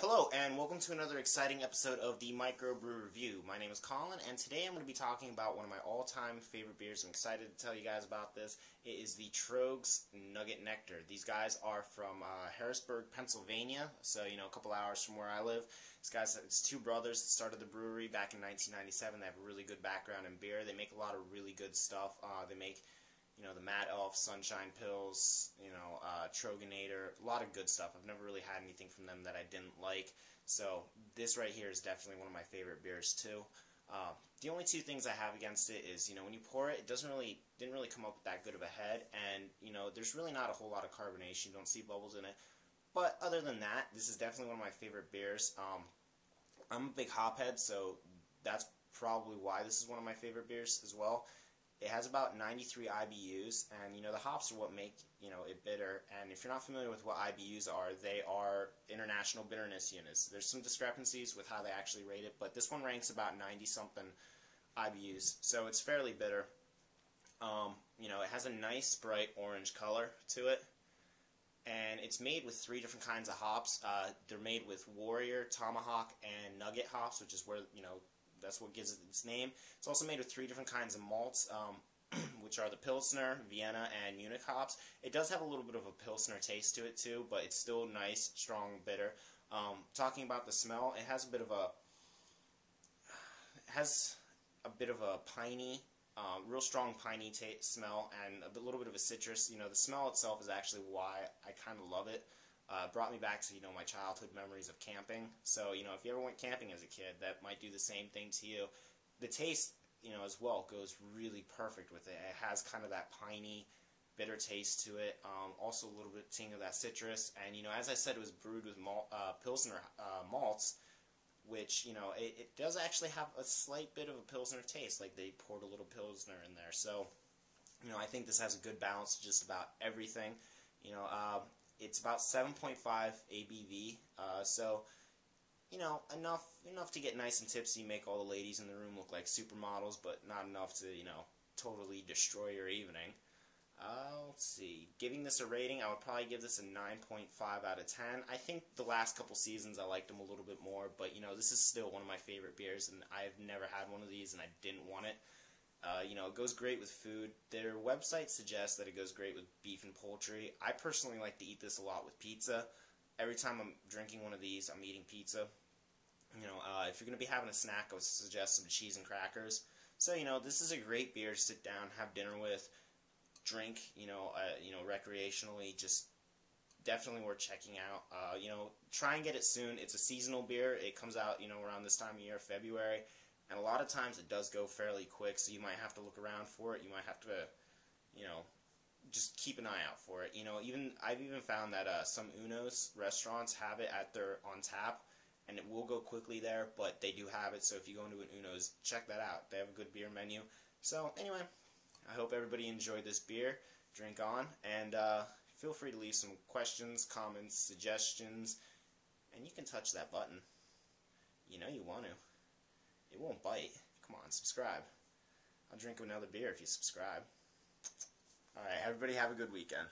Hello, and welcome to another exciting episode of the Microbrew Review. My name is Colin, and today I'm going to be talking about one of my all-time favorite beers. I'm excited to tell you guys about this. It is the Troegs Nugget Nectar. These guys are from Harrisburg, Pennsylvania, so, a couple hours from where I live. These guys, it's two brothers that started the brewery back in 1997. They have a really good background in beer. They make a lot of really good stuff. They make the Mad Elf, Sunshine Pills, Troganator, a lot of good stuff. I've never really had anything from them that I didn't like, so this right here is definitely one of my favorite beers too. The only two things I have against it is, when you pour it, it didn't really come up with that good of a head, and, there's really not a whole lot of carbonation. You don't see bubbles in it, but other than that, this is definitely one of my favorite beers. I'm a big hophead, so that's probably why this is one of my favorite beers as well. It has about 93 IBUs, and the hops are what make it bitter. And if you're not familiar with what IBUs are, they are international bitterness units. There's some discrepancies with how they actually rate it, but this one ranks about 90-something IBUs, so it's fairly bitter. It has a nice bright orange color to it, and it's made with 3 different kinds of hops. They're made with Warrior, Tomahawk, and Nugget hops, which is where that's what gives it its name. It's also made with 3 different kinds of malts, which are the Pilsner, Vienna, and Munich hops. It does have a little bit of a Pilsner taste to it too, but it's still nice, strong, bitter. Talking about the smell, it has a bit of a piney, real strong piney smell, and a little bit of a citrus. The smell itself is actually why I kind of love it. Brought me back to, my childhood memories of camping. So, if you ever went camping as a kid, that might do the same thing to you. The taste, as well, goes really perfect with it. It has kind of that piney, bitter taste to it. Also a little bit ting of that citrus. And, as I said, it was brewed with Pilsner malts, which, it does actually have a slight bit of a Pilsner taste. Like they poured a little Pilsner in there. So, I think this has a good balance to just about everything. It's about 7.5 ABV, so, enough to get nice and tipsy, make all the ladies in the room look like supermodels, but not enough to, totally destroy your evening. Let's see. Giving this a rating, I would probably give this a 9.5 out of 10. I think the last couple seasons I liked them a little bit more, but, this is still one of my favorite beers, and I've never had one of these, and I didn't want it. It goes great with food. Their website suggests that it goes great with beef and poultry. I personally like to eat this a lot with pizza. Every time I'm drinking one of these, I'm eating pizza. If you're going to be having a snack, I would suggest some cheese and crackers. So, this is a great beer to sit down, have dinner with, drink, recreationally. Just definitely worth checking out. Try and get it soon. It's a seasonal beer. It comes out, around this time of year, February. And a lot of times it does go fairly quick, so you might have to look around for it. You might have to, just keep an eye out for it. I've even found that some Uno's restaurants have it on tap, and it will go quickly there, but they do have it. So if you go into an Uno's, check that out. They have a good beer menu. So anyway, I hope everybody enjoyed this beer. Drink on, and feel free to leave some questions, comments, suggestions, and you can touch that button. You want to. It won't bite. Come on, subscribe. I'll drink another beer if you subscribe. Alright, everybody have a good weekend.